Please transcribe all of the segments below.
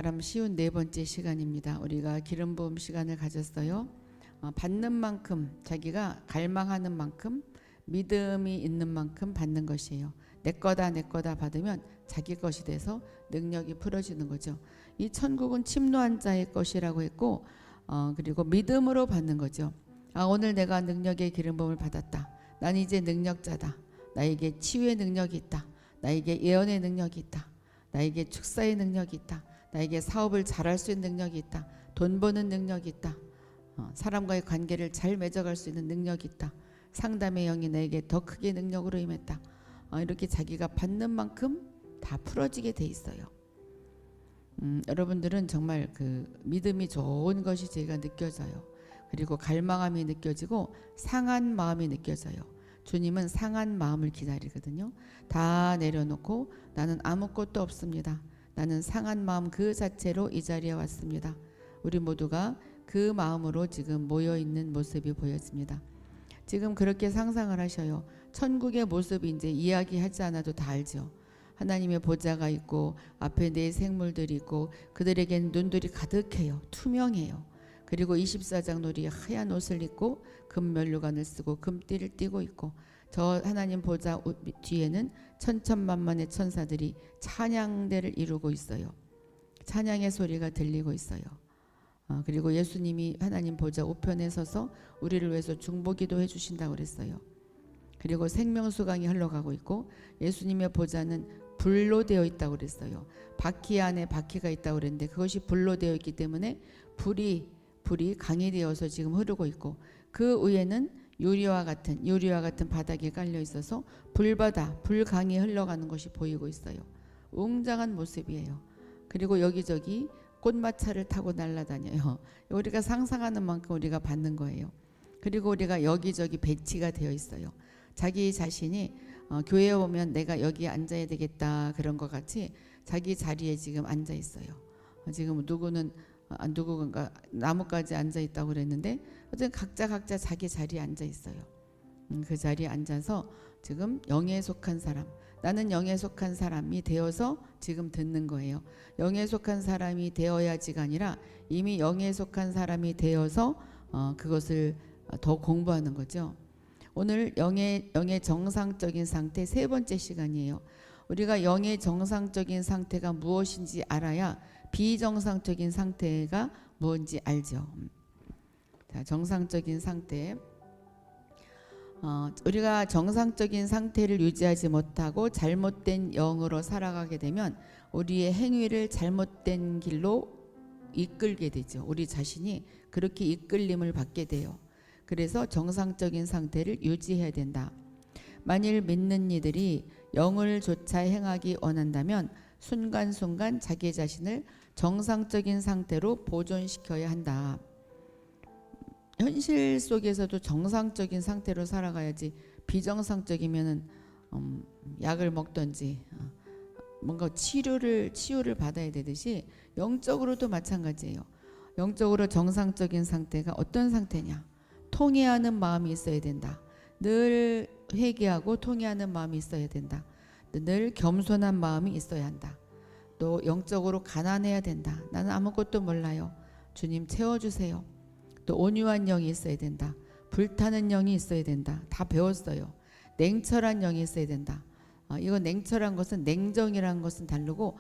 바람 쉬운 네 번째 시간입니다. 우리가 기름 부음 시간을 가졌어요. 받는 만큼, 자기가 갈망하는 만큼, 믿음이 있는 만큼 받는 것이에요. 내 거다 받으면 자기 것이 돼서 능력이 풀어지는 거죠. 이 천국은 침노한 자의 것이라고 했고, 그리고 믿음으로 받는 거죠. 오늘 내가 능력의 기름 부음을 받았다. 난 이제 능력자다. 나에게 치유의 능력이 있다. 나에게 예언의 능력이 있다. 나에게 축사의 능력이 있다. 나에게 사업을 잘할 수 있는 능력이 있다. 돈 버는 능력이 있다. 사람과의 관계를 잘 맺어갈 수 있는 능력이 있다. 상담의 영이 나에게 더 크게 능력으로 임했다. 이렇게 자기가 받는 만큼 다 풀어지게 돼 있어요. 여러분들은 정말 그 믿음이 좋은 것이 제가 느껴져요. 그리고 갈망함이 느껴지고 상한 마음이 느껴져요. 주님은 상한 마음을 기다리거든요. 다 내려놓고 나는 아무것도 없습니다. 나는 상한 마음 그 자체로 이 자리에 왔습니다. 우리 모두가 그 마음으로 지금 모여있는 모습이 보여집니다. 지금 그렇게 상상을 하셔요. 천국의 모습이 이제 이야기하지 않아도 다 알죠. 하나님의 보좌가 있고 앞에 네 생물들이 있고 그들에게는 눈들이 가득해요. 투명해요. 그리고 24장 놀이 하얀 옷을 입고 금면류관을 쓰고 금띠를 띠고 있고 저 하나님 보좌 뒤에는 천천만만의 천사들이 찬양대를 이루고 있어요. 찬양의 소리가 들리고 있어요. 그리고 예수님이 하나님 보좌 우편에 서서 우리를 위해서 중보기도 해주신다고 그랬어요. 그리고 생명수강이 흘러가고 있고 예수님의 보좌는 불로 되어 있다고 그랬어요. 바퀴 안에 바퀴가 있다고 그랬는데 그것이 불로 되어 있기 때문에 불이 강이 되어서 지금 흐르고 있고 그 위에는 유리와 같은 바닥이 깔려 있어서 불강이 흘러가는 것이 보이고 있어요. 웅장한 모습이에요. 그리고 여기저기 꽃마차를 타고 날아다녀요. 우리가 상상하는 만큼 우리가 받는 거예요. 그리고 우리가 여기저기 배치가 되어 있어요. 자기 자신이 교회에 오면 내가 여기에 앉아야 되겠다 그런 것 같이 자기 자리에 지금 앉아 있어요. 지금 누구가 나무까지 앉아 있다고 그랬는데 어쨌든 각자 자기 자리에 앉아 있어요. 그 자리에 앉아서 지금 영에 속한 사람, 나는 영에 속한 사람이 되어서 지금 듣는 거예요. 영에 속한 사람이 되어야지가 아니라 이미 영에 속한 사람이 되어서 그것을 더 공부하는 거죠. 오늘 영의 정상적인 상태 세 번째 시간이에요. 우리가 영의 정상적인 상태가 무엇인지 알아야 비정상적인 상태가 뭔지 알죠. 자, 정상적인 상태. 우리가 정상적인 상태를 유지하지 못하고 잘못된 영으로 살아가게 되면 우리의 행위를 잘못된 길로 이끌게 되죠. 우리 자신이 그렇게 이끌림을 받게 돼요. 그래서 정상적인 상태를 유지해야 된다. 만일 믿는 이들이 영을 조차 행하기 원한다면 순간순간 자기 자신을 정상적인 상태로 보존시켜야 한다. 현실 속에서도 정상적인 상태로 살아가야지 비정상적이면은 약을 먹든지 뭔가 치유를 받아야 되듯이 영적으로도 마찬가지예요. 영적으로 정상적인 상태가 어떤 상태냐? 통회하는 마음이 있어야 된다. 늘 회개하고 통회하는 마음이 있어야 된다. 늘 겸손한 마음이 있어야 한다. 또 영적으로 가난해야 된다. 나는 아무것도 몰라요. 주님 채워주세요. 또 온유한 영이 있어야 된다. 불타는 영이 있어야 된다. 다 배웠어요. 냉철한 영이 있어야 된다. 이건 냉철한 것은 냉정이라는 것은 다르고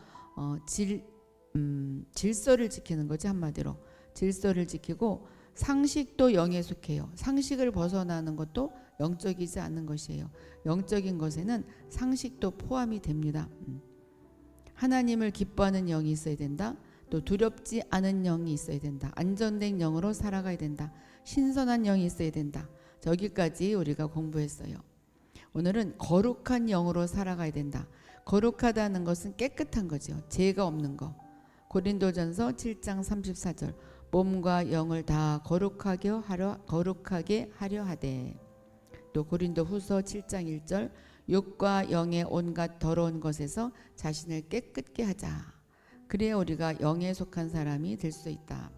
질서를 지키는 거지 한마디로. 질서를 지키고 상식도 영에 속해요. 상식을 벗어나는 것도 영적이지 않은 것이에요. 영적인 것에는 상식도 포함이 됩니다. 하나님을 기뻐하는 영이 있어야 된다. 또 두렵지 않은 영이 있어야 된다. 안전된 영으로 살아가야 된다. 신선한 영이 있어야 된다. 저기까지 우리가 공부했어요. 오늘은 거룩한 영으로 살아가야 된다. 거룩하다는 것은 깨끗한 거죠. 죄가 없는 거. 고린도전서 7장 34절 몸과 영을 다 거룩하게 하려 하되. 또 고린도후서 7장 1절 육과 영의 온갖 더러운 것에서 자신을 깨끗게 하자. 그래야 우리가 영에 속한 사람이 될 수 있다.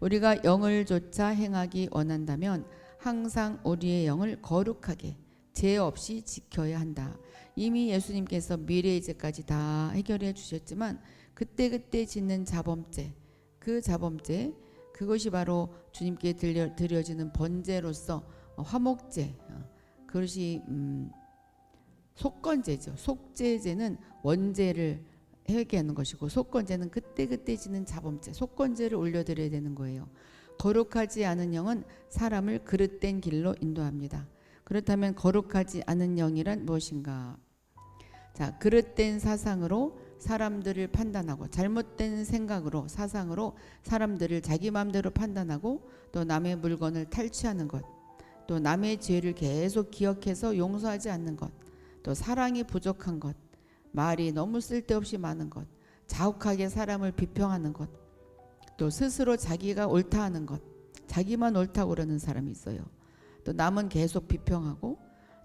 우리가 영을 조차 행하기 원한다면 항상 우리의 영을 거룩하게 죄 없이 지켜야 한다. 이미 예수님께서 미래의 죄까지 다 해결해 주셨지만 그때그때 짓는 자범죄, 그 자범죄, 그것이 바로 주님께 드려지는 번제로서 화목제, 그것이 속건제죠. 속죄제는 원죄를 회개하는 것이고, 속건제는 그때그때 짓는 자범죄, 속건제를 올려드려야 되는 거예요. 거룩하지 않은 영은 사람을 그릇된 길로 인도합니다. 그렇다면 거룩하지 않은 영이란 무엇인가? 자, 그릇된 사상으로 사람들을 판단하고, 잘못된 생각으로, 사상으로 사람들을 자기 마음대로 판단하고, 또 남의 물건을 탈취하는 것, 또 남의 죄를 계속 기억해서 용서하지 않는 것, 또 사랑이 부족한 것, 말이 너무 쓸데없이 많은 것, 자욱하게 사람을 비평하는 것, 또 스스로 자기가 옳다 하는 것, 자기만 옳다고 그러는 사람이 있어요. 또 남은 계속 비평하고,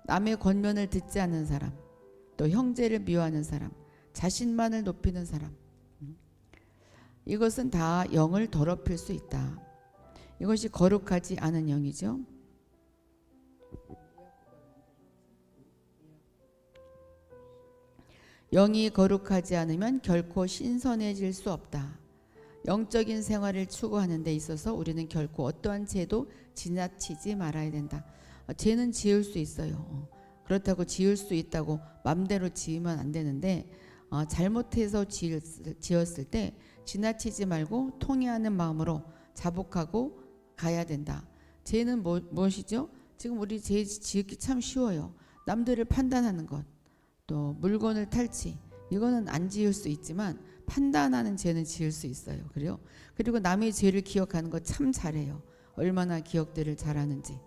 남의 권면을 듣지 않는 사람, 또 형제를 미워하는 사람, 자신만을 높이는 사람, 이것은 다 영을 더럽힐 수 있다. 이것이 거룩하지 않은 영이죠. 영이 거룩하지 않으면 결코 신선해질 수 없다. 영적인 생활을 추구하는 데 있어서 우리는 결코 어떠한 죄도 지나치지 말아야 된다. 죄는 지을 수 있어요. 그렇다고 지을 수 있다고 맘대로 지으면 안 되는데, 잘못해서 지었을 때 지나치지 말고 통회하는 마음으로 자복하고 가야 된다. 죄는 무엇이죠? 지금 우리 죄 지기 참 쉬워요. 남들을 판단하는 것, 또 물건을 탈취, 이거는 안 지을 수 있지만 판단하는 죄는 지을 수 있어요. 그래요? 그리고 남의 죄를 기억하는 거 참 잘해요. 얼마나 기억들을 잘하는지.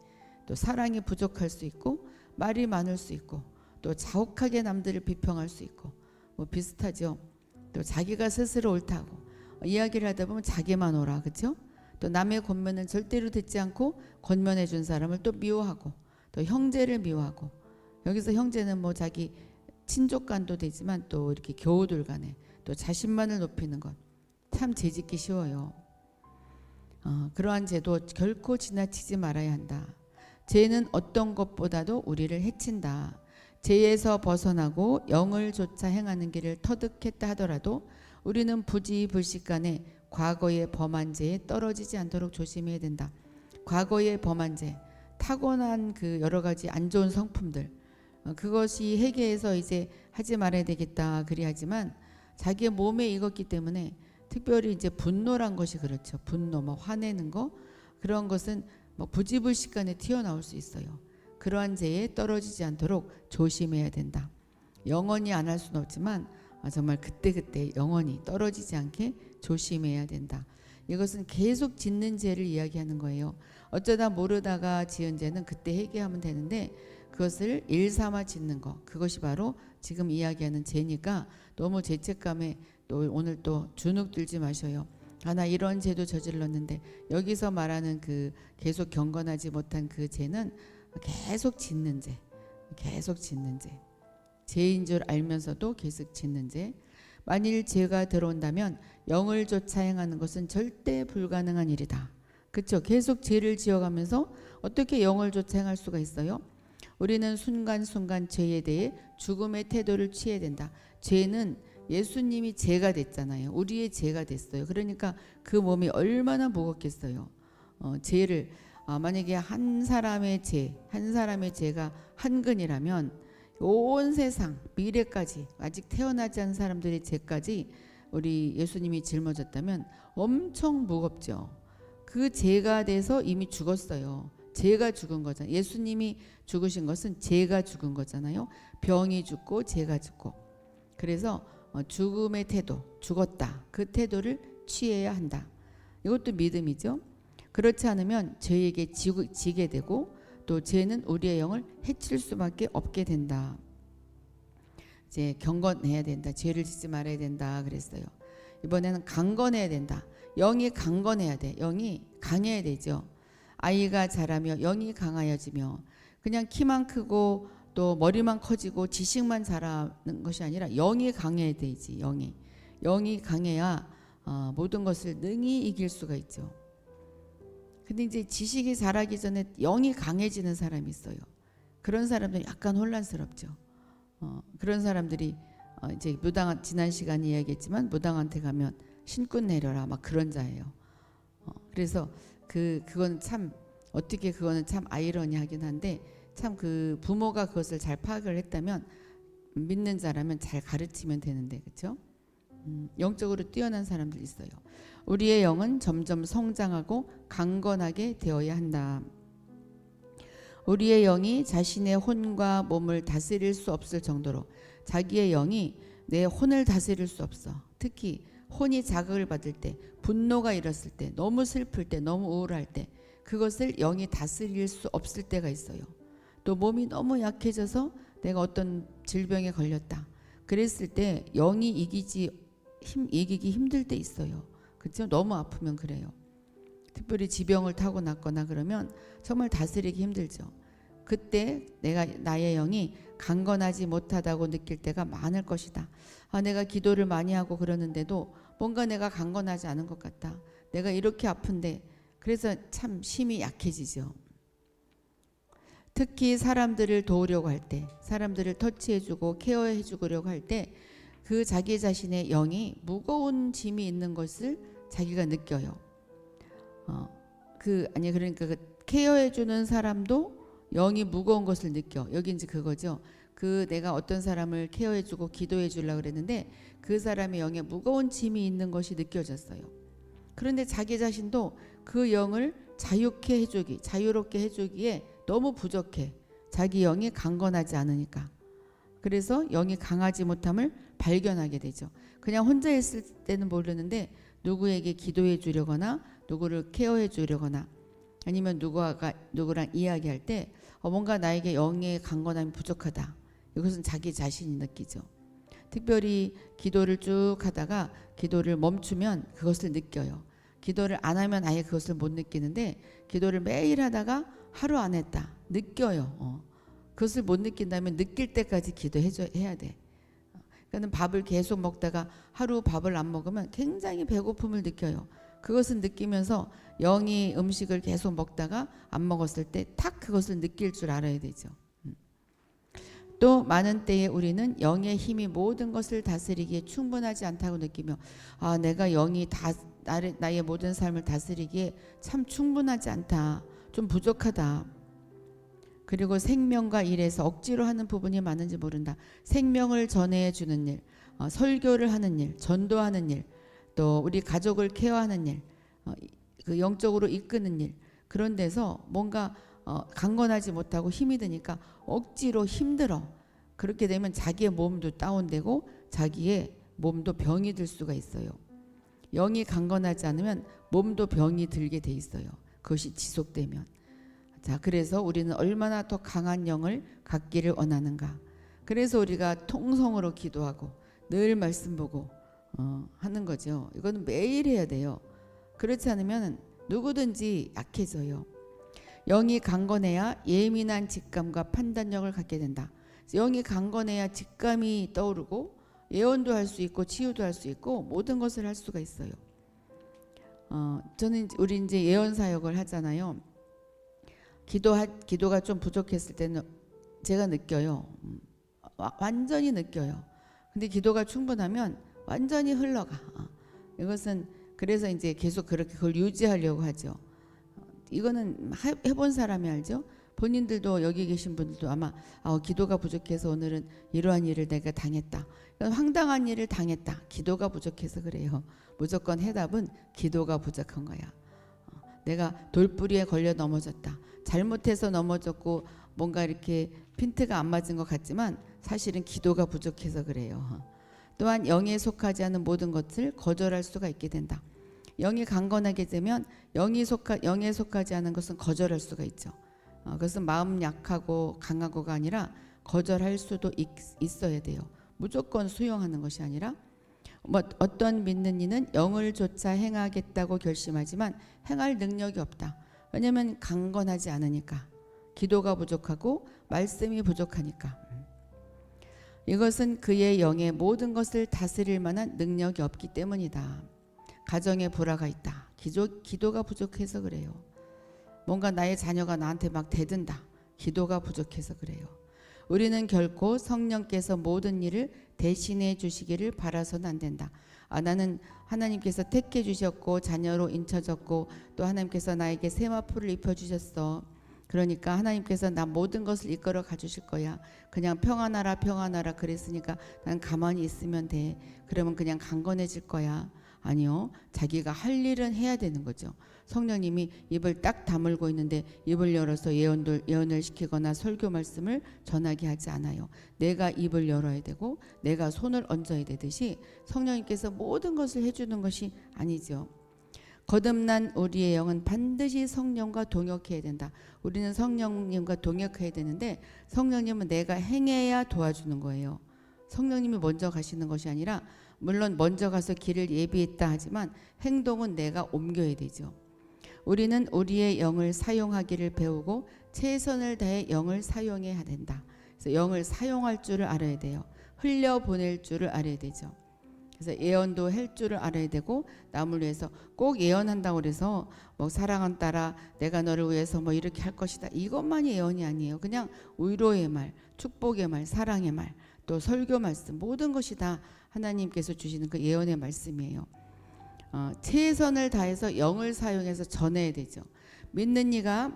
또 사랑이 부족할 수 있고, 말이 많을 수 있고, 또 자욱하게 남들을 비평할 수 있고, 뭐 비슷하죠. 또 자기가 스스로 옳다고 이야기를 하다 보면 자기만 옳아, 그렇죠? 또 남의 권면을 절대로 듣지 않고 권면해 준 사람을 또 미워하고, 또 형제를 미워하고, 여기서 형제는 뭐 자기 친족간도 되지만 또 이렇게 교우들 간에 또 자신만을 높이는 것, 참 죄짓기 쉬워요. 그러한 죄도 결코 지나치지 말아야 한다. 죄는 어떤 것보다도 우리를 해친다. 죄에서 벗어나고 영을 쫓아 행하는 길을 터득했다 하더라도 우리는 부지불식간에 과거의 범한 죄에 떨어지지 않도록 조심해야 된다. 과거의 범한 죄, 타고난 그 여러 가지 안 좋은 성품들, 그것이 회개해서 이제 하지 말아야 되겠다 그리하지만, 자기의 몸에 익었기 때문에, 특별히 이제 분노란 것이 그렇죠. 분노, 뭐 화내는 거, 그런 것은 뭐 부지불식간에 튀어나올 수 있어요. 그러한 죄에 떨어지지 않도록 조심해야 된다. 영원히 안 할 수는 없지만 정말 그때그때 영원히 떨어지지 않게 조심해야 된다. 이것은 계속 짓는 죄를 이야기하는 거예요. 어쩌다 모르다가 지은 죄는 그때 회개하면 되는데, 그것을 일삼아 짓는 것, 그것이 바로 지금 이야기하는 죄니까 너무 죄책감에 또 오늘 또 주눅 들지 마셔요. 나 이런 죄도 저질렀는데, 여기서 말하는 그 계속 경건하지 못한 그 죄는 계속 짓는 죄, 계속 짓는 죄, 죄인 줄 알면서도 계속 짓는 죄. 만일 죄가 들어온다면 영을 쫓아 행하는 것은 절대 불가능한 일이다. 그렇죠? 계속 죄를 지어가면서 어떻게 영을 쫓아 행할 수가 있어요? 우리는 순간순간 죄에 대해 죽음의 태도를 취해야 된다. 죄는 예수님이 죄가 됐잖아요. 우리의 죄가 됐어요. 그러니까 그 몸이 얼마나 무겁겠어요. 죄를 만약에 한 사람의 죄가 한 근이라면 온 세상 미래까지 아직 태어나지 않은 사람들의 죄까지 우리 예수님이 짊어졌다면 엄청 무겁죠. 그 죄가 돼서 이미 죽었어요. 죄가 죽은 거잖아요. 예수님이 죽으신 것은 죄가 죽은 거잖아요. 병이 죽고 죄가 죽고. 그래서 죽음의 태도, 죽었다, 그 태도를 취해야 한다. 이것도 믿음이죠. 그렇지 않으면 죄에게 지게 되고, 또 죄는 우리의 영을 해칠 수밖에 없게 된다. 이제 경건해야 된다. 죄를 짓지 말아야 된다 그랬어요. 이번에는 강건해야 된다. 영이 강건해야 돼. 영이 강해야 되죠. 아이가 자라며 영이 강하여지며, 그냥 키만 크고 또 머리만 커지고 지식만 자라는 것이 아니라 영이 강해야 되지. 영이 강해야 모든 것을 능히 이길 수가 있죠. 근데 이제 지식이 자라기 전에 영이 강해지는 사람이 있어요. 그런 사람들은 약간 혼란스럽죠. 그런 사람들이 이제 무당 지난 시간에 이야기했지만 무당한테 가면 신꾼 내려라 막 그런 자예요. 그래서 그건 참 어떻게 그거는 참 아이러니하긴 한데 참 그 부모가 그것을 잘 파악을 했다면 믿는 자라면 잘 가르치면 되는데 그렇죠? 영적으로 뛰어난 사람들 있어요. 우리의 영은 점점 성장하고 강건하게 되어야 한다. 우리의 영이 자신의 혼과 몸을 다스릴 수 없을 정도로 자기의 영이 내 혼을 다스릴 수 없어. 특히 혼이 자극을 받을 때, 분노가 일었을 때, 너무 슬플 때, 너무 우울할 때 그것을 영이 다스릴 수 없을 때가 있어요. 또 몸이 너무 약해져서 내가 어떤 질병에 걸렸다. 그랬을 때 영이 이기기 힘들 때 있어요. 그렇죠? 너무 아프면 그래요. 특별히 지병을 타고났거나 그러면 정말 다스리기 힘들죠. 그때 나의 영이 강건하지 못하다고 느낄 때가 많을 것이다. 내가 기도를 많이 하고 그러는데도 뭔가 내가 강건하지 않은 것 같다. 내가 이렇게 아픈데 그래서 참 힘이 약해지죠. 특히 사람들을 도우려고 할 때, 사람들을 터치해주고 케어해주려고 할 때 그 자기 자신의 영이 무거운 짐이 있는 것을 자기가 느껴요. 그러니까 그 케어해주는 사람도 영이 무거운 것을 느껴. 여기 이제 그거죠. 내가 어떤 사람을 케어해주고 기도해주려고 그랬는데 그 사람의 영에 무거운 짐이 있는 것이 느껴졌어요. 그런데 자기 자신도 그 영을 자유롭게 해주기에 너무 부족해. 자기 영이 강건하지 않으니까. 그래서 영이 강하지 못함을 발견하게 되죠. 그냥 혼자 있을 때는 모르는데 누구에게 기도해 주려거나 누구를 케어해 주려거나 아니면 누구랑 이야기할 때 뭔가 나에게 영의 강건함이 부족하다. 이것은 자기 자신이 느끼죠. 특별히 기도를 쭉 하다가 기도를 멈추면 그것을 느껴요. 기도를 안 하면 아예 그것을 못 느끼는데 기도를 매일 하다가 하루 안 했다. 느껴요. 그것을 못 느낀다면 느낄 때까지 기도해야 돼. 그러니까 밥을 계속 먹다가 하루 밥을 안 먹으면 굉장히 배고픔을 느껴요. 그것을 느끼면서 영이 음식을 계속 먹다가 안 먹었을 때 탁 그것을 느낄 줄 알아야 되죠. 또 많은 때에 우리는 영의 힘이 모든 것을 다스리기에 충분하지 않다고 느끼며 내가 영이 나의 모든 삶을 다스리기에 참 충분하지 않다. 좀 부족하다. 그리고 생명과 일에서 억지로 하는 부분이 많은지 모른다. 생명을 전해주는 일, 설교를 하는 일, 전도하는 일, 또 우리 가족을 케어하는 일, 그 영적으로 이끄는 일, 그런 데서 뭔가 강건하지 못하고 힘이 드니까 억지로 힘들어. 그렇게 되면 자기의 몸도 다운되고 자기의 몸도 병이 들 수가 있어요. 영이 강건하지 않으면 몸도 병이 들게 돼 있어요. 그것이 지속되면. 자, 그래서 우리는 얼마나 더 강한 영을 갖기를 원하는가. 그래서 우리가 통성으로 기도하고 늘 말씀 보고 하는 거죠. 이거는 매일 해야 돼요. 그렇지 않으면 누구든지 약해져요. 영이 강건해야 예민한 직감과 판단력을 갖게 된다. 영이 강건해야 직감이 떠오르고 예언도 할 수 있고 치유도 할 수 있고 모든 것을 할 수가 있어요. 우리 이제 예언 사역을 하잖아요. 기도가 좀 부족했을 때는 제가 느껴요. 완전히 느껴요. 근데 기도가 충분하면 완전히 흘러가. 이것은 그래서 이제 계속 그렇게 그걸 유지하려고 하죠. 이거는 해본 사람이 알죠. 본인들도 여기 계신 분들도 아마 기도가 부족해서 오늘은 이러한 일을 내가 당했다. 황당한 일을 당했다. 기도가 부족해서 그래요. 무조건 해답은 기도가 부족한 거야. 내가 돌부리에 걸려 넘어졌다. 잘못해서 넘어졌고 뭔가 이렇게 핀트가 안 맞은 것 같지만 사실은 기도가 부족해서 그래요. 또한 영에 속하지 않은 모든 것을 거절할 수가 있게 된다. 영이 강건하게 되면 영에 속하지 않은 것은 거절할 수가 있죠. 그것은 마음 약하고 강하고가 아니라 거절할 수도 있어야 돼요. 무조건 수용하는 것이 아니라 어떤 믿는 이는 영을 조차 행하겠다고 결심하지만 행할 능력이 없다. 왜냐하면 강건하지 않으니까. 기도가 부족하고 말씀이 부족하니까. 이것은 그의 영의 모든 것을 다스릴 만한 능력이 없기 때문이다. 가정에 불화가 있다. 기도가 부족해서 그래요. 뭔가 나의 자녀가 나한테 막 대든다. 기도가 부족해서 그래요. 우리는 결코 성령께서 모든 일을 대신해 주시기를 바라서는 안 된다. 나는 하나님께서 택해 주셨고 자녀로 인쳐졌고 또 하나님께서 나에게 세마포를 입혀 주셨어. 그러니까 하나님께서 나 모든 것을 이끌어 가주실 거야. 그냥 평안하라 평안하라 그랬으니까 난 가만히 있으면 돼. 그러면 그냥 강건해질 거야. 아니요. 자기가 할 일은 해야 되는 거죠. 성령님이 입을 딱 다물고 있는데 입을 열어서 예언을 시키거나 설교 말씀을 전하게 하지 않아요. 내가 입을 열어야 되고 내가 손을 얹어야 되듯이 성령님께서 모든 것을 해주는 것이 아니죠. 거듭난 우리의 영은 반드시 성령과 동역해야 된다. 우리는 성령님과 동역해야 되는데 성령님은 내가 행해야 도와주는 거예요. 성령님이 먼저 가시는 것이 아니라 물론 먼저 가서 길을 예비했다 하지만 행동은 내가 옮겨야 되죠. 우리는 우리의 영을 사용하기를 배우고 최선을 다해 영을 사용해야 된다. 그래서 영을 사용할 줄을 알아야 돼요. 흘려보낼 줄을 알아야 되죠. 그래서 예언도 할 줄을 알아야 되고 남을 위해서 꼭 예언한다고 그래서 뭐 사랑한 딸아 내가 너를 위해서 뭐 이렇게 할 것이다. 이것만이 예언이 아니에요. 그냥 위로의 말, 축복의 말, 사랑의 말, 또 설교 말씀 모든 것이 다 하나님께서 주시는 그 예언의 말씀이에요. 최선을 다해서 영을 사용해서 전해야 되죠. 믿는 이가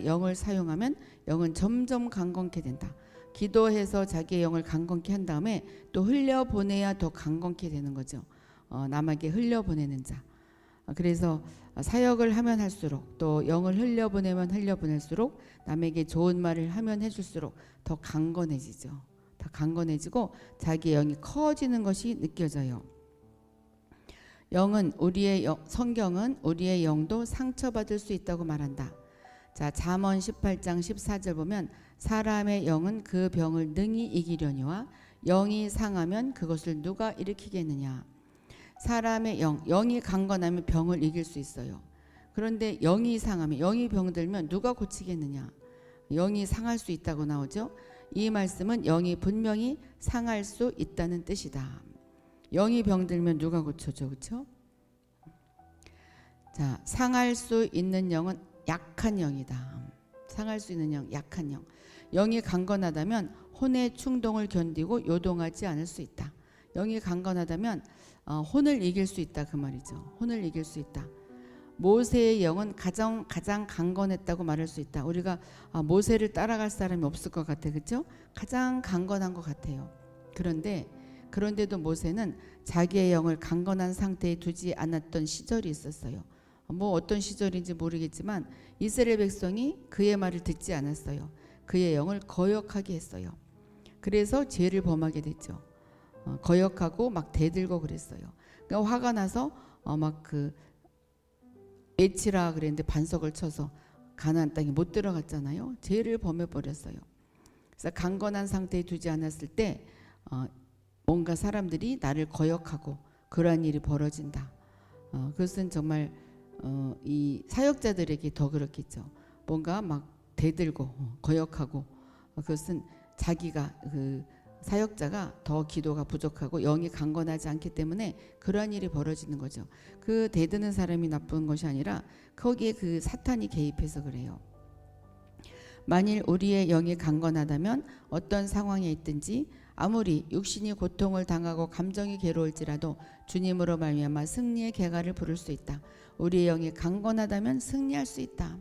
영을 사용하면 영은 점점 강건케 된다. 기도해서 자기의 영을 강건케 한 다음에 또 흘려보내야 더 강건케 되는 거죠. 남에게 흘려보내는 자. 그래서 사역을 하면 할수록 또 영을 흘려보내면 흘려보낼수록 남에게 좋은 말을 하면 해줄수록 더 강건해지죠. 더 강건해지고 자기의 영이 커지는 것이 느껴져요. 성경은 우리의 영도 상처받을 수 있다고 말한다. 자, 잠언 18장 14절 보면 사람의 영은 그 병을 능히 이기려니와 영이 상하면 그것을 누가 일으키겠느냐. 사람의 영이 강건하면 병을 이길 수 있어요. 그런데 영이 상하면 영이 병들면 누가 고치겠느냐. 영이 상할 수 있다고 나오죠. 이 말씀은 영이 분명히 상할 수 있다는 뜻이다. 영이 병들면 누가 고쳐줘, 그렇죠? 자, 상할 수 있는 영은 약한 영이다. 상할 수 있는 영, 약한 영. 영이 강건하다면 혼의 충동을 견디고 요동하지 않을 수 있다. 영이 강건하다면 혼을 이길 수 있다 그 말이죠. 혼을 이길 수 있다. 모세의 영은 가장 강건했다고 말할 수 있다. 우리가 모세를 따라갈 사람이 없을 것 같아, 그렇죠? 가장 강건한 것 같아요. 그런데도 모세는 자기의 영을 강건한 상태에 두지 않았던 시절이 있었어요. 뭐 어떤 시절인지 모르겠지만 이스라엘 백성이 그의 말을 듣지 않았어요. 그의 영을 거역하게 했어요. 그래서 죄를 범하게 됐죠. 거역하고 막 대들고 그랬어요. 그러니까 화가 나서 막 그 외치라 그랬는데 반석을 쳐서 가나안 땅에 못 들어갔잖아요. 죄를 범해 버렸어요. 그래서 강건한 상태에 두지 않았을 때 뭔가 사람들이 나를 거역하고 그러한 일이 벌어진다. 그것은 정말 이 사역자들에게 더 그렇겠죠. 뭔가 막 대들고 거역하고 그것은 자기가 그 사역자가 더 기도가 부족하고 영이 강건하지 않기 때문에 그러한 일이 벌어지는 거죠. 그 대드는 사람이 나쁜 것이 아니라 거기에 그 사탄이 개입해서 그래요. 만일 우리의 영이 강건하다면 어떤 상황에 있든지 아무리 육신이 고통을 당하고 감정이 괴로울지라도 주님으로 말미암아 승리의 개가를 부를 수 있다. 우리의 영이 강건하다면 승리할 수 있다.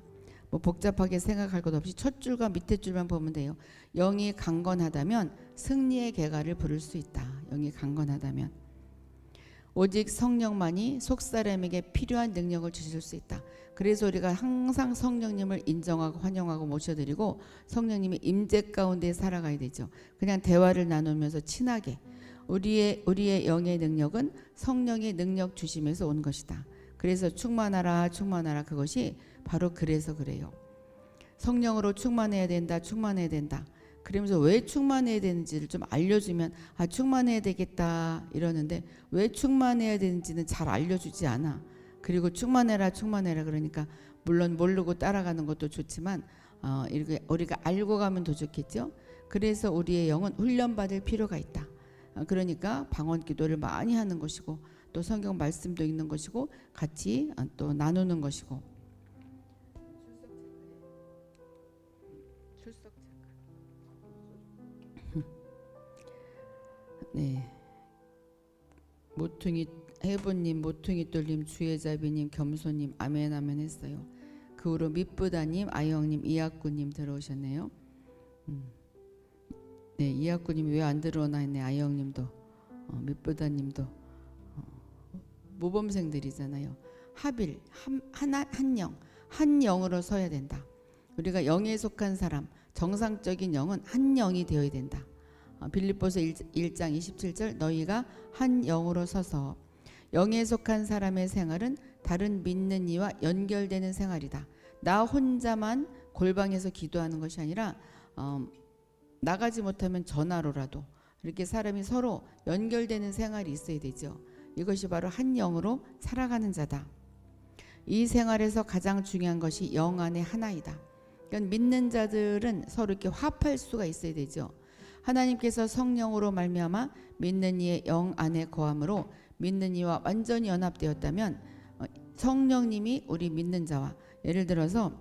뭐 복잡하게 생각할 것 없이 첫 줄과 밑에 줄만 보면 돼요. 영이 강건하다면 승리의 개가를 부를 수 있다. 영이 강건하다면 오직 성령만이 속사람에게 필요한 능력을 주실 수 있다. 그래서 우리가 항상 성령님을 인정하고 환영하고 모셔드리고 성령님의 임재 가운데 살아가야 되죠. 그냥 대화를 나누면서 친하게 우리의 영의 능력은 성령의 능력 주심에서 온 것이다. 그래서 충만하라 충만하라 그것이 바로 그래서 그래요. 성령으로 충만해야 된다. 그러면서 왜 충만해야 되는지를 좀 알려주면 충만해야 되겠다 이러는데 왜 충만해야 되는지는 잘 알려주지 않아. 그리고 충만해라 그러니까 물론 모르고 따라가는 것도 좋지만 이렇게 우리가 알고 가면 더 좋겠죠. 그래서 우리의 영은 훈련받을 필요가 있다. 그러니까 방언 기도를 많이 하는 것이고 또 성경 말씀도 읽는 것이고 같이 또 나누는 것이고 출석 모퉁이 해보님, 모퉁이 뚫림, 주혜자비님, 겸손님, 아멘 아멘 했어요. 그 후로 밑부다님, 아영님, 이학구님 들어오셨네요. 네, 이학구님 왜 안 들어오나 했네. 아영님도 밑부다님도 모범생들이잖아요. 합일 한 영으로 서야 된다. 우리가 영에 속한 사람, 정상적인 영은 한 영이 되어야 된다. 빌립보서 1장 27절 너희가 한 영으로 서서 영에 속한 사람의 생활은 다른 믿는 이와 연결되는 생활이다. 나 혼자만 골방에서 기도하는 것이 아니라 나가지 못하면 전화로라도 이렇게 사람이 서로 연결되는 생활이 있어야 되죠. 이것이 바로 한 영으로 살아가는 자다. 이 생활에서 가장 중요한 것이 영 안에 하나이다. 그러니까 믿는 자들은 서로 이렇게 화합할 수가 있어야 되죠. 하나님께서 성령으로 말미암아 믿는 이의 영 안에 거함으로 믿는 이와 완전히 연합되었다면 성령님이 우리 믿는 자와 예를 들어서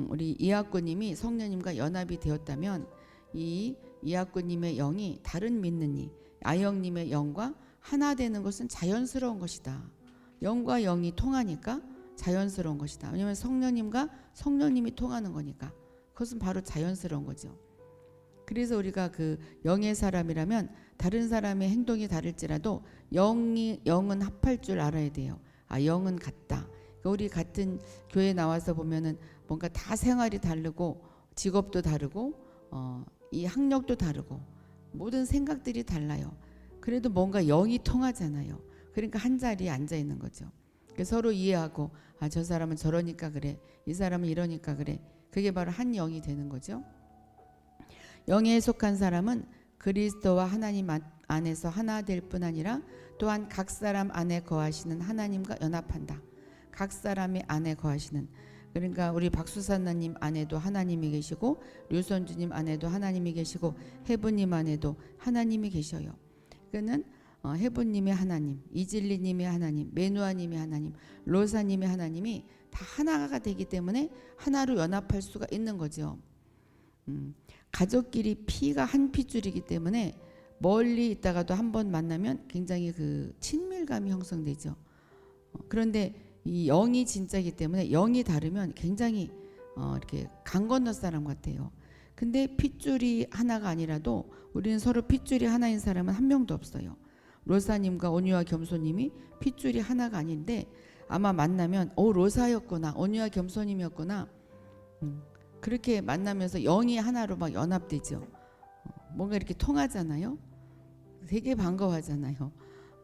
우리 이학구님이 성령님과 연합이 되었다면 이 이학구님의 영이 다른 믿는 이 아영님의 영과 하나 되는 것은 자연스러운 것이다. 영과 영이 통하니까 자연스러운 것이다. 왜냐하면 성령님과 성령님이 통하는 거니까 그것은 바로 자연스러운 거죠. 그래서 우리가 그 영의 사람이라면 다른 사람의 행동이 다를지라도 영은 합할 줄 알아야 돼요. 영은 같다. 그러니까 우리 같은 교회 나와서 보면은 뭔가 다 생활이 다르고 직업도 다르고 이 학력도 다르고 모든 생각들이 달라요. 그래도 뭔가 영이 통하잖아요. 그러니까 한 자리에 앉아 있는 거죠. 서로 이해하고 저 사람은 저러니까 그래, 이 사람은 이러니까 그래. 그게 바로 한 영이 되는 거죠. 영에 속한 사람은 그리스도와 하나님 안에서 하나 될 뿐 아니라 또한 각 사람 안에 거하시는 하나님과 연합한다. 각 사람의 안에 거하시는, 그러니까 우리 박수산나님 안에도 하나님이 계시고 류선주님 안에도 하나님이 계시고 해부님 안에도 하나님이 계셔요. 그는 해부님의 하나님, 이질리님의 하나님, 메누아님의 하나님, 로사님의 하나님이 다 하나가 되기 때문에 하나로 연합할 수가 있는 거죠. 가족끼리 피가 한 핏줄이기 때문에 멀리 있다가도 한번 만나면 굉장히 그 친밀감이 형성되죠. 그런데 이 영이 진짜이기 때문에 영이 다르면 굉장히 이렇게 강 건너 사람 같아요. 근데 핏줄이 하나가 아니라도 우리는 서로 핏줄이 하나인 사람은 한 명도 없어요. 로사님과 온유와 겸손님이 핏줄이 하나가 아닌데 아마 만나면 로사였구나, 온유와 겸손님이었구나, 그렇게 만나면서 영이 하나로 막 연합되죠. 뭔가 이렇게 통하잖아요. 되게 반가워하잖아요.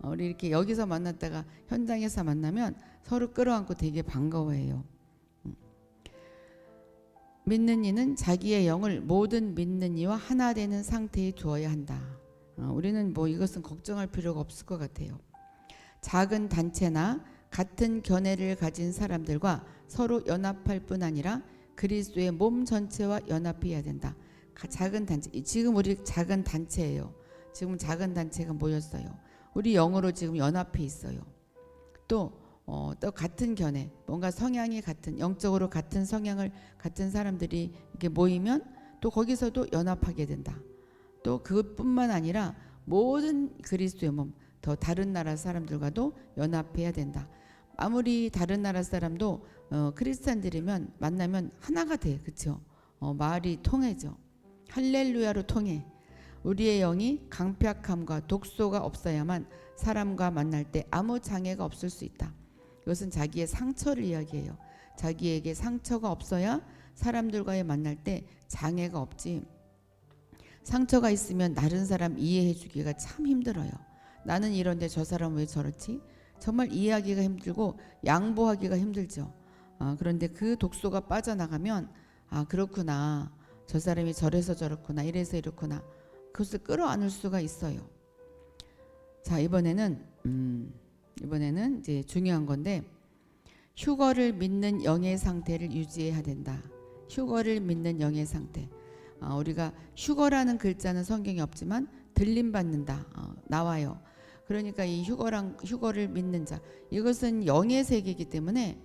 우리 이렇게 여기서 만났다가 현장에서 만나면 서로 끌어안고 되게 반가워해요. 믿는 이는 자기의 영을 모든 믿는 이와 하나 되는 상태에 두어야 한다. 우리는 뭐 이것은 걱정할 필요가 없을 것 같아요. 작은 단체나 같은 견해를 가진 사람들과 서로 연합할 뿐 아니라 그리스도의 몸 전체와 연합해야 된다. 작은 단체, 지금 우리 작은 단체예요. 지금 작은 단체가 모였어요. 우리 영으로 지금 연합해 있어요. 또 같은 견해, 뭔가 성향이 같은, 영적으로 같은 성향을 같은 사람들이 이렇게 모이면 또 거기서도 연합하게 된다. 또 그것뿐만 아니라 모든 그리스도의 몸, 더 다른 나라 사람들과도 연합해야 된다. 아무리 다른 나라 사람도 크리스찬들이면 만나면 하나가 돼, 그렇죠? 말이 통해져. 할렐루야로 통해. 우리의 영이 강팍함과 독소가 없어야만 사람과 만날 때 아무 장애가 없을 수 있다. 이것은 자기의 상처를 이야기해요. 자기에게 상처가 없어야 사람들과의 만날 때 장애가 없지. 상처가 있으면 다른 사람 이해해 주기가 참 힘들어요. 나는 이런데 저 사람 왜 저렇지? 정말 이해하기가 힘들고 양보하기가 힘들죠. 그런데 그 독소가 빠져나가면 그렇구나, 저 사람이 저래서 저렇구나, 이래서 이렇구나, 그것을 끌어안을 수가 있어요. 자, 이번에는 이제 중요한 건데, 휴거를 믿는 영의 상태를 유지해야 된다. 휴거를 믿는 영의 상태. 우리가 휴거라는 글자는 성경에 없지만 들림 받는다 나와요. 그러니까 이 휴거를 믿는 자, 이것은 영의 세계이기 때문에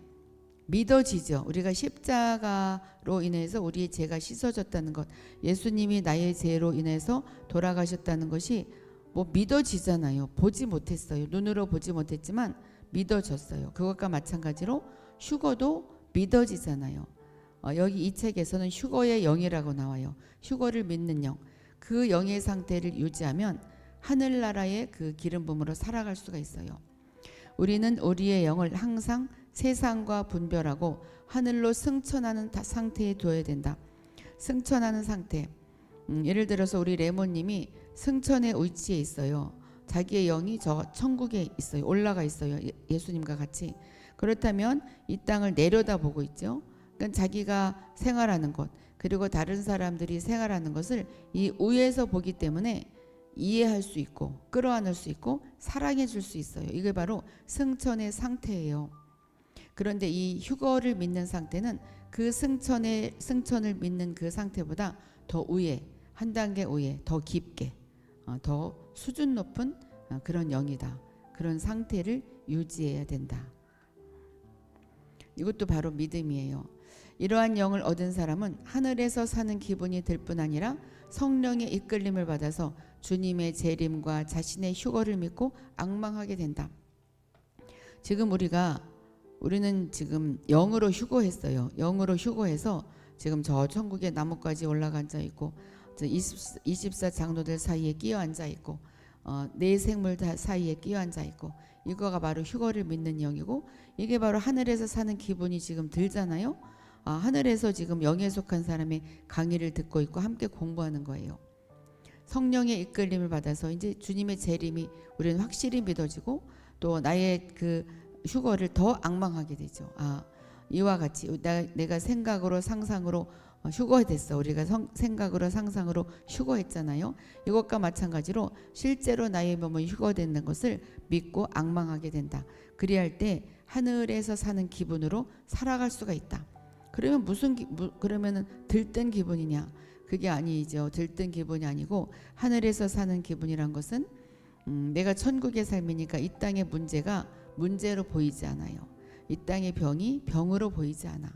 믿어지죠. 우리가 십자가로 인해서 우리의 죄가 씻어졌다는 것, 예수님이 나의 죄로 인해서 돌아가셨다는 것이 뭐 믿어지잖아요. 보지 못했어요. 눈으로 보지 못했지만 믿어졌어요. 그것과 마찬가지로 휴거도 믿어지잖아요. 여기 이 책에서는 휴거의 영이라고 나와요. 휴거를 믿는 영. 그 영의 상태를 유지하면 하늘나라의 그 기름 부음으로 살아갈 수가 있어요. 우리는 우리의 영을 항상 세상과 분별하고 하늘로 승천하는 상태에 둬야 된다. 승천하는 상태. 예를 들어서 우리 레모님이 승천의 위치에 있어요. 자기의 영이 저 천국에 있어요. 올라가 있어요. 예수님과 같이. 그렇다면 이 땅을 내려다보고 있죠. 그러니까 자기가 생활하는 것 그리고 다른 사람들이 생활하는 것을 이 위에서 보기 때문에 이해할 수 있고 끌어안을 수 있고 사랑해 줄 수 있어요. 이게 바로 승천의 상태예요. 그런데 이 휴거를 믿는 상태는 그 승천을 믿는 그 상태보다 더 위에 한 단계 위에 더 깊게 더 수준 높은 그런 영이다. 그런 상태를 유지해야 된다. 이것도 바로 믿음이에요. 이러한 영을 얻은 사람은 하늘에서 사는 기분이 들 뿐 아니라 성령의 이끌림을 받아서 주님의 재림과 자신의 휴거를 믿고 앙망하게 된다. 지금 우리는 지금 영으로 휴거했어요. 영으로 휴거해서 지금 저 천국의 나뭇가지 올라가 앉아 있고 24 장로들 사이에 끼어 앉아 있고 네 생물 사이에 끼어 앉아 있고 이거가 바로 휴거를 믿는 영이고 이게 바로 하늘에서 사는 기분이 지금 들잖아요. 하늘에서 지금 영에 속한 사람의 강의를 듣고 있고 함께 공부하는 거예요. 성령의 이끌림을 받아서 이제 주님의 재림이 우리는 확실히 믿어지고 또 나의 그 휴거를 더 앙망하게 되죠. 이와 같이 내가 생각으로 상상으로 휴거됐어. 우리가 생각으로 상상으로 휴거했잖아요. 이것과 마찬가지로 실제로 나의 몸은 휴거되는 것을 믿고 앙망하게 된다. 그리할 때 하늘에서 사는 기분으로 살아갈 수가 있다. 그러면 그러면은 들뜬 기분이냐? 그게 아니죠. 들뜬 기분이 아니고 하늘에서 사는 기분이란 것은 내가 천국의 삶이니까 이 땅의 문제가 문제로 보이지 않아요. 이 땅의 병이 병으로 보이지 않아.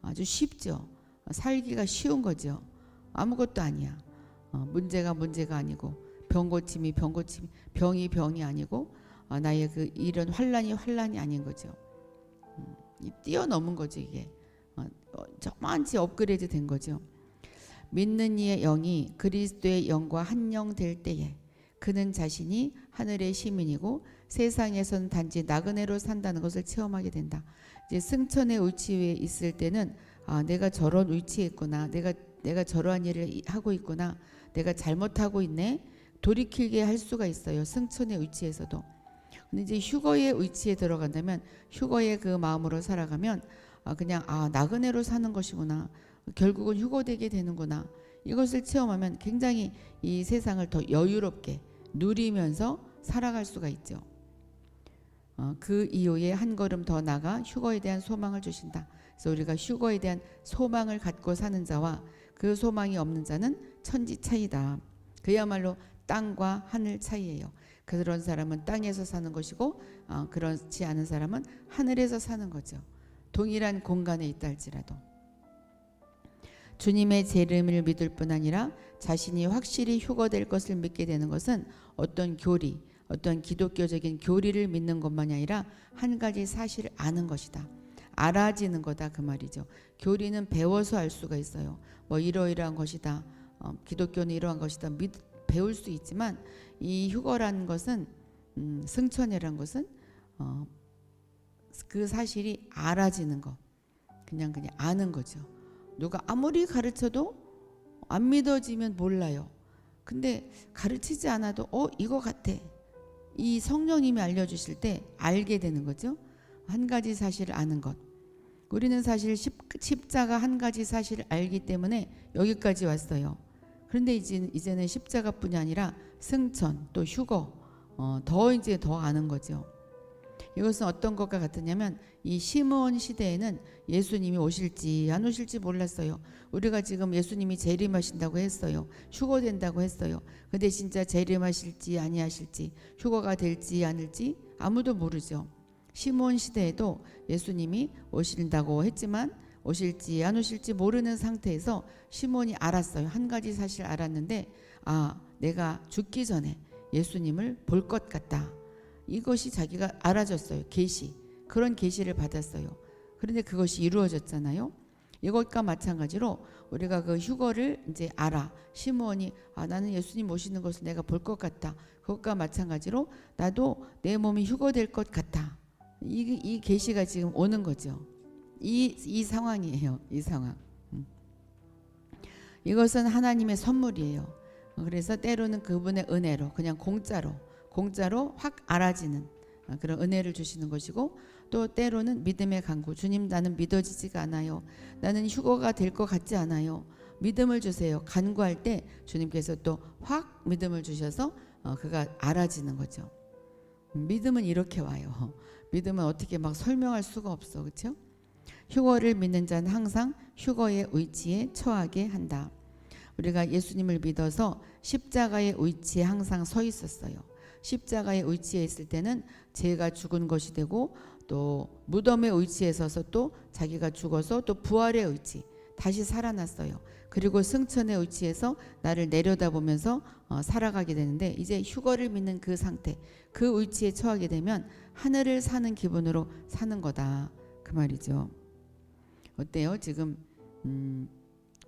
아주 쉽죠. 살기가 쉬운 거죠. 아무것도 아니야. 문제가 문제가 아니고 병고침이 병이 아니고 나의 그 이런 환란이 아닌 거죠. 뛰어넘은 거죠 이게. 저만치 업그레이드 된 거죠. 믿는 이의 영이 그리스도의 영과 한 영 될 때에 그는 자신이 하늘의 시민이고 세상에선 단지 나그네로 산다는 것을 체험하게 된다. 이제 승천의 위치에 있을 때는 내가 저런 위치에 있구나. 내가 저러한 일을 하고 있구나. 내가 잘못하고 있네. 돌이키게 할 수가 있어요. 승천의 위치에서도. 근데 이제 휴거의 위치에 들어간다면 휴거의 그 마음으로 살아가면 그냥 나그네로 사는 것이구나. 결국은 휴거되게 되는구나. 이것을 체험하면 굉장히 이 세상을 더 여유롭게 누리면서 살아갈 수가 있죠. 그 이후에 한 걸음 더 나가 휴거에 대한 소망을 주신다. 그래서 우리가 휴거에 대한 소망을 갖고 사는 자와 그 소망이 없는 자는 천지 차이다. 그야말로 땅과 하늘 차이예요. 그런 사람은 땅에서 사는 것이고 그렇지 않은 사람은 하늘에서 사는 거죠. 동일한 공간에 있다 할지라도. 주님의 재림을 믿을 뿐 아니라 자신이 확실히 휴거될 것을 믿게 되는 것은 어떤 교리, 어떤 기독교적인 교리를 믿는 것만이 아니라 한 가지 사실을 아는 것이다. 알아지는 거다 그 말이죠. 교리는 배워서 알 수가 있어요. 뭐 이러이러한 것이다. 기독교는 이러한 것이다. 배울 수 있지만 이 휴거라는 것은 승천이라는 것은 그 사실이 알아지는 것. 그냥 아는 거죠. 누가 아무리 가르쳐도 안 믿어지면 몰라요. 근데 가르치지 않아도 이거 같아. 이 성령님이 알려주실 때 알게 되는 거죠. 한 가지 사실을 아는 것. 우리는 사실 십자가 한 가지 사실을 알기 때문에 여기까지 왔어요. 그런데 이제는 십자가뿐이 아니라 승천 또 휴거 더 아는 거죠. 이것은 어떤 것과 같으냐면 이 시므온 시대에는 예수님이 오실지 안 오실지 몰랐어요. 우리가 지금 예수님이 재림하신다고 했어요. 휴거된다고 했어요. 근데 진짜 재림하실지 아니하실지 휴거가 될지 아닐지 아무도 모르죠. 시므온 시대에도 예수님이 오신다고 했지만 오실지 안 오실지 모르는 상태에서 시므온이 알았어요. 한 가지 사실 알았는데 내가 죽기 전에 예수님을 볼 것 같다. 이것이 자기가 알아졌어요. 계시. 그런 계시를 받았어요. 그런데 그것이 이루어졌잖아요. 이것과 마찬가지로 우리가 그 휴거를 이제 알아. 시므온이 나는 예수님 오시는 것을 내가 볼 것 같다. 그것과 마찬가지로 나도 내 몸이 휴거될 것 같다. 이 계시가 지금 오는 거죠. 이 상황이에요. 이 상황. 이것은 하나님의 선물이에요. 그래서 때로는 그분의 은혜로 그냥 공짜로 확 알아지는 그런 은혜를 주시는 것이고, 또 때로는 믿음의 간구. 주님, 나는 믿어지지가 않아요. 나는 휴거가 될 것 같지 않아요. 믿음을 주세요. 간구할 때 주님께서 또 확 믿음을 주셔서 그가 알아지는 거죠. 믿음은 이렇게 와요. 믿음은 어떻게 막 설명할 수가 없어. 그렇죠? 휴거를 믿는 자는 항상 휴거의 위치에 처하게 한다. 우리가 예수님을 믿어서 십자가의 위치에 항상 서 있었어요. 십자가의 위치에 있을 때는 죄가 죽은 것이 되고, 또 무덤의 위치에 서서 또 자기가 죽어서 또 부활의 위치, 다시 살아났어요. 그리고 승천의 위치에서 나를 내려다보면서 살아가게 되는데, 이제 휴거를 믿는 그 상태, 그 위치에 처하게 되면 하늘을 사는 기분으로 사는 거다, 그 말이죠. 어때요? 지금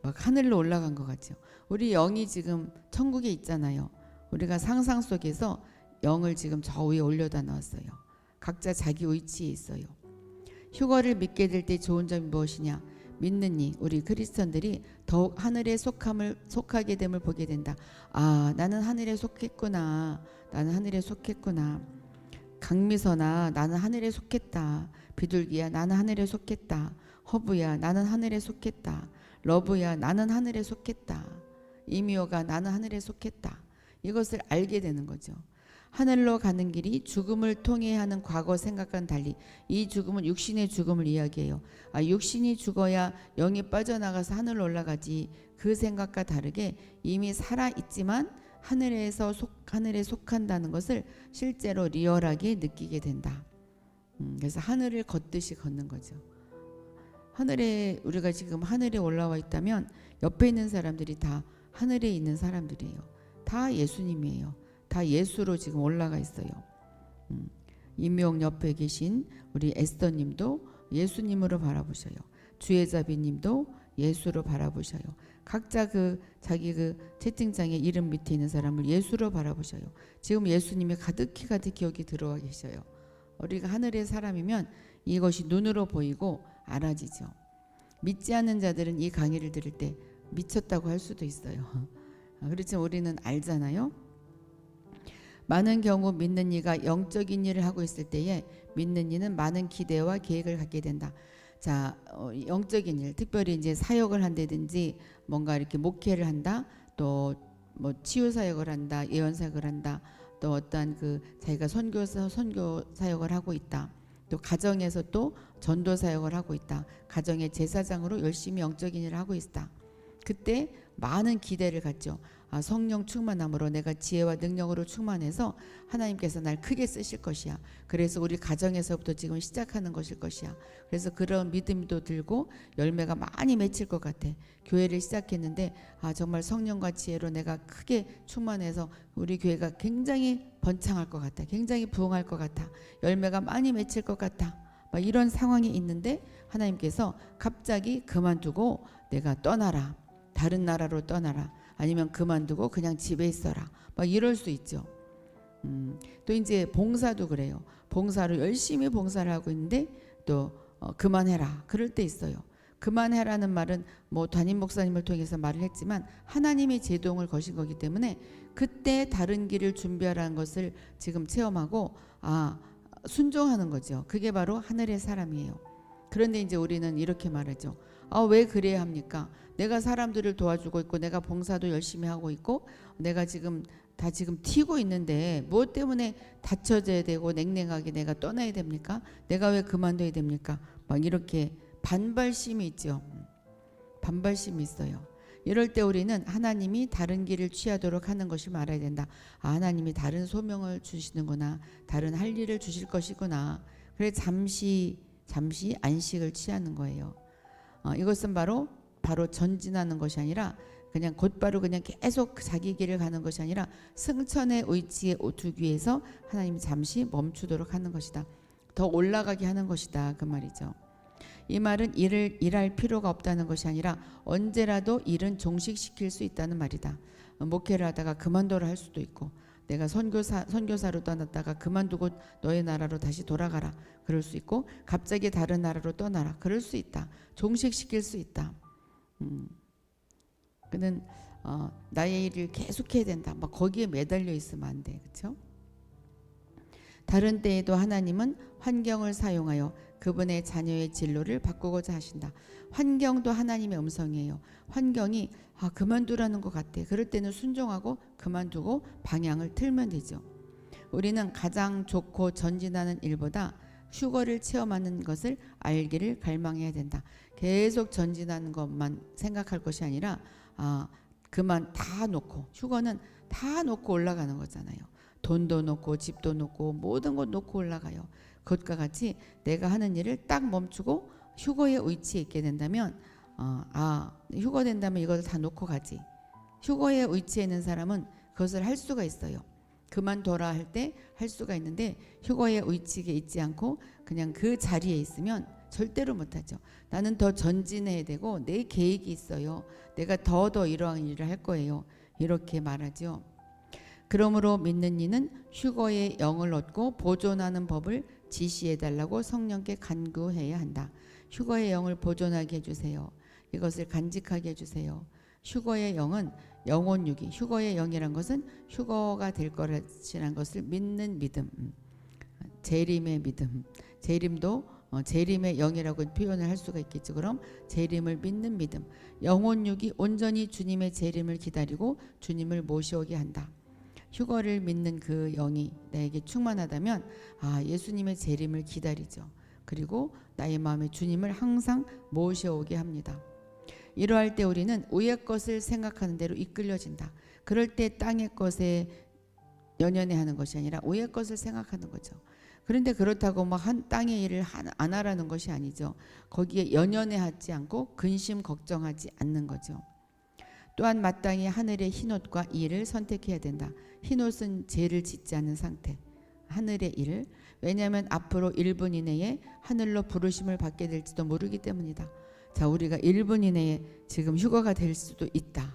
막 하늘로 올라간 것 같죠. 우리 영이 지금 천국에 있잖아요. 우리가 상상 속에서 영을 지금 저 위에 올려다 놨어요. 각자 자기 위치에 있어요. 휴거를 믿게 될 때 좋은 점이 무엇이냐? 믿는 우리 크리스천들이 더욱 하늘에 속하게 됨을 보게 된다. 나는 하늘에 속했구나. 나는 하늘에 속했구나. 강미선아, 나는 하늘에 속했다. 비둘기야, 나는 하늘에 속했다. 허브야, 나는 하늘에 속했다. 러브야, 나는 하늘에 속했다. 이미호가, 나는 하늘에 속했다. 이것을 알게 되는 거죠. 하늘로 가는 길이 죽음을 통해 하는 과거 생각과는 달리, 이 죽음은 육신의 죽음을 이야기해요. 육신이 죽어야 영이 빠져나가서 하늘로 올라가지, 그 생각과 다르게 이미 살아있지만 하늘에 속한다는 것을 실제로 리얼하게 느끼게 된다. 그래서 하늘을 걷듯이 걷는 거죠. 하늘에, 우리가 지금 하늘에 올라와 있다면 옆에 있는 사람들이 다 하늘에 있는 사람들이에요. 다 예수님이에요. 다 예수로 지금 올라가 있어요. 임용 옆에 계신 우리 에스더님도 예수님으로 바라보셔요. 주혜자비님도 예수로 바라보셔요. 각자 자기 채팅창에 이름 밑에 있는 사람을 예수로 바라보셔요. 지금 예수님이 가득히 여기 들어와 계셔요. 우리가 하늘의 사람이면 이것이 눈으로 보이고 알아지죠. 믿지 않는 자들은 이 강의를 들을 때 미쳤다고 할 수도 있어요. 그렇지만 우리는 알잖아요. 많은 경우 믿는 이가 영적인 일을 하고 있을 때에 믿는 이는 많은 기대와 계획을 갖게 된다. 자, 영적인 일, 특별히 이제 사역을 한다든지 뭔가 이렇게 목회를 한다, 또 뭐 치유 사역을 한다, 예언 사역을 한다, 또 어떠한 자기가 선교 사역을 하고 있다. 또 가정에서 또 전도 사역을 하고 있다. 가정의 제사장으로 열심히 영적인 일을 하고 있다. 그때 많은 기대를 갖죠. 성령 충만함으로 내가 지혜와 능력으로 충만해서 하나님께서 날 크게 쓰실 것이야. 그래서 우리 가정에서부터 지금 시작하는 것일 것이야. 그래서 그런 믿음도 들고 열매가 많이 맺힐 것 같아. 교회를 시작했는데 정말 성령과 지혜로 내가 크게 충만해서 우리 교회가 굉장히 번창할 것 같아. 굉장히 부흥할 것 같아. 열매가 많이 맺힐 것 같아. 막 이런 상황이 있는데 하나님께서 갑자기 그만두고 내가 떠나라. 다른 나라로 떠나라. 아니면 그만두고 그냥 집에 있어라. 막 이럴 수 있죠. 또 이제 봉사도 그래요. 봉사로 열심히 봉사를 하고 있는데 또 그만해라. 그럴 때 있어요. 그만해라는 말은 뭐 담임 목사님을 통해서 말을 했지만 하나님의 제동을 거신 거기 때문에 그때 다른 길을 준비하라는 것을 지금 체험하고 순종하는 거죠. 그게 바로 하늘의 사람이에요. 그런데 이제 우리는 이렇게 말하죠. 왜 그래야 합니까? 내가 사람들을 도와주고 있고 내가 봉사도 열심히 하고 있고 내가 지금 튀고 있는데 무엇 때문에 다쳐져야 되고 냉랭하게 내가 떠나야 됩니까? 내가 왜 그만둬야 됩니까? 막 이렇게 반발심이 있죠. 반발심이 있어요. 이럴 때 우리는 하나님이 다른 길을 취하도록 하는 것을 알아야 된다. 하나님이 다른 소명을 주시는구나. 다른 할 일을 주실 것이구나. 그래 잠시 안식을 취하는 거예요. 이것은 바로 전진하는 것이 아니라 그냥 곧바로 그냥 계속 자기 길을 가는 것이 아니라 승천의 위치에 두기 위해서 하나님이 잠시 멈추도록 하는 것이다. 더 올라가게 하는 것이다. 그 말이죠. 이 말은 일할 필요가 없다는 것이 아니라 언제라도 일은 종식시킬 수 있다는 말이다. 목회를 하다가 그만둬라 할 수도 있고, 내가 선교사로 떠났다가 그만두고 너의 나라로 다시 돌아가라 그럴 수 있고, 갑자기 다른 나라로 떠나라 그럴 수 있다. 종식시킬 수 있다. 그는 나의 일을 계속해야 된다. 막 거기에 매달려 있으면 안 돼. 그렇죠? 다른 때에도 하나님은 환경을 사용하여 그분의 자녀의 진로를 바꾸고자 하신다. 환경도 하나님의 음성이에요. 환경이 그만두라는 것 같아. 그럴 때는 순종하고 그만두고 방향을 틀면 되죠. 우리는 가장 좋고 전진하는 일보다 휴거를 체험하는 것을 알기를 갈망해야 된다. 계속 전진하는 것만 생각할 것이 아니라 그만 다 놓고, 휴거는 다 놓고 올라가는 거잖아요. 돈도 놓고 집도 놓고 모든 것 놓고 올라가요. 그것과 같이 내가 하는 일을 딱 멈추고 휴거의 위치에 있게 된다면 휴거 된다면 이것을 다 놓고 가지. 휴거의 위치에 있는 사람은 그것을 할 수가 있어요. 그만둬라 할 때 할 수가 있는데, 휴거의 위치에 있지 않고 그냥 그 자리에 있으면 절대로 못하죠. 나는 더 전진해야 되고 내 계획이 있어요. 내가 더 이러한 일을 할 거예요. 이렇게 말하죠. 그러므로 믿는 이는 휴거의 영을 얻고 보존하는 법을 지시해달라고 성령께 간구해야 한다. 휴거의 영을 보존하게 해주세요. 이것을 간직하게 해주세요. 휴거의 영은 영혼육이, 휴거의 영이란 것은 휴거가 될 것이라는 것을 믿는 믿음, 재림의 믿음. 재림도 재림의 영이라고 표현을 할 수가 있겠죠. 그럼 재림을 믿는 믿음, 영혼육이 온전히 주님의 재림을 기다리고 주님을 모셔오게 한다. 휴거를 믿는 그 영이 나에게 충만하다면 예수님의 재림을 기다리죠. 그리고 나의 마음에 주님을 항상 모셔오게 합니다. 이러할 때 우리는 위의 것을 생각하는 대로 이끌려진다. 그럴 때 땅의 것에 연연해 하는 것이 아니라 위의 것을 생각하는 거죠. 그런데 그렇다고 막 땅의 일을 안 하라는 것이 아니죠. 거기에 연연해 하지 않고 근심 걱정하지 않는 거죠. 또한 마땅히 하늘의 흰옷과 이 일을 선택해야 된다. 흰옷은 죄를 짓지 않는 상태, 하늘의 일. 왜냐하면 앞으로 1분 이내에 하늘로 부르심을 받게 될지도 모르기 때문이다. 자, 우리가 1분 이내에 지금 휴거가 될 수도 있다.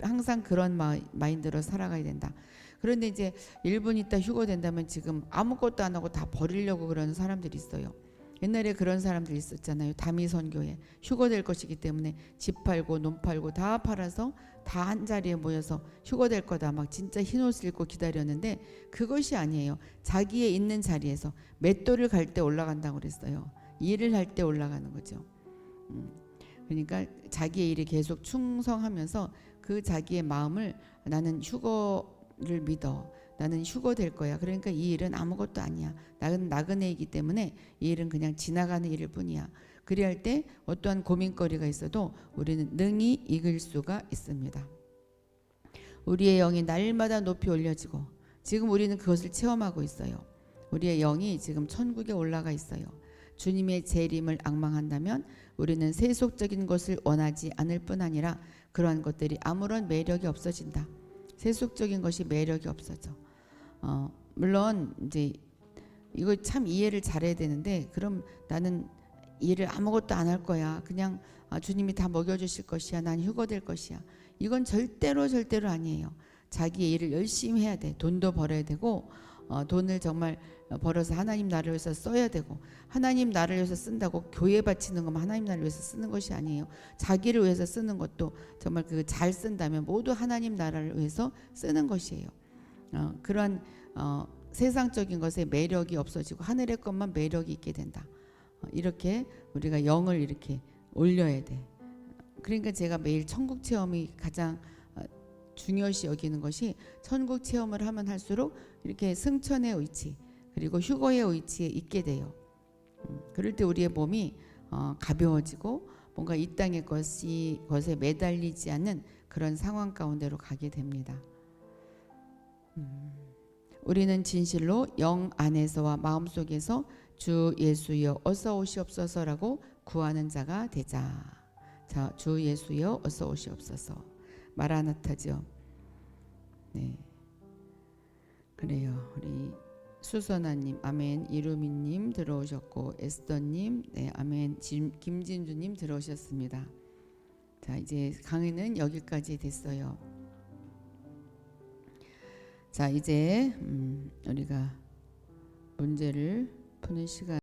항상 그런 마인드로 살아가야 된다. 그런데 이제 1분 있다 휴거 된다면 지금 아무것도 안 하고 다 버리려고 그러는 사람들이 있어요. 옛날에 그런 사람들 있었잖아요. 다미 선교에 휴거될 것이기 때문에 집 팔고 논 팔고 다 팔아서 다 한 자리에 모여서 휴거될 거다 막 진짜 흰옷을 입고 기다렸는데, 그것이 아니에요. 자기의 있는 자리에서 맷돌을 갈 때 올라간다고 그랬어요. 일을 할 때 올라가는 거죠. 그러니까 자기의 일에 계속 충성하면서 그 자기의 마음을, 나는 휴거를 믿어, 나는 휴거될 거야. 그러니까 이 일은 아무것도 아니야. 나는 나그네이기 때문에 이 일은 그냥 지나가는 일일 뿐이야. 그래야 할 때 어떠한 고민거리가 있어도 우리는 능히 이길 수가 있습니다. 우리의 영이 날마다 높이 올려지고, 지금 우리는 그것을 체험하고 있어요. 우리의 영이 지금 천국에 올라가 있어요. 주님의 재림을 앙망한다면 우리는 세속적인 것을 원하지 않을 뿐 아니라 그러한 것들이 아무런 매력이 없어진다. 세속적인 것이 매력이 없어져. 물론 이제 이거 참 이해를 잘해야 되는데, 그럼 나는 일을 아무것도 안 할 거야. 그냥 주님이 다 먹여주실 것이야. 난 휴거될 것이야. 이건 절대로 아니에요. 자기의 일을 열심히 해야 돼. 돈도 벌어야 되고, 돈을 정말 벌어서 하나님 나라를 위해서 써야 되고, 하나님 나라를 위해서 쓴다고 교회 바치는 것만 하나님 나라를 위해서 쓰는 것이 아니에요. 자기를 위해서 쓰는 것도 정말 그 잘 쓴다면 모두 하나님 나라를 위해서 쓰는 것이에요. 그런 세상적인 것에 매력이 없어지고 하늘의 것만 매력이 있게 된다. 이렇게 우리가 영을 이렇게 올려야 돼. 그러니까 제가 매일 천국 체험이 가장 중요시 여기는 것이, 천국 체험을 하면 할수록 이렇게 승천의 위치 그리고 휴거의 위치에 있게 돼요. 그럴 때 우리의 몸이 가벼워지고 뭔가 이 땅의 것에 매달리지 않는 그런 상황 가운데로 가게 됩니다. 우리는 진실로 영 안에서와 마음속에서 주 예수여 어서 오시옵소서라고 구하는 자가 되자. 자, 주 예수여 어서 오시옵소서. 마라나타죠. 네, 그래요. 우리 수선아님, 아멘. 이루미님 들어오셨고, 에스더님, 네, 아멘. 김진주님 들어오셨습니다. 자, 이제 강의는 여기까지 됐어요. 자, 이제 우리가 문제를 푸는 시간.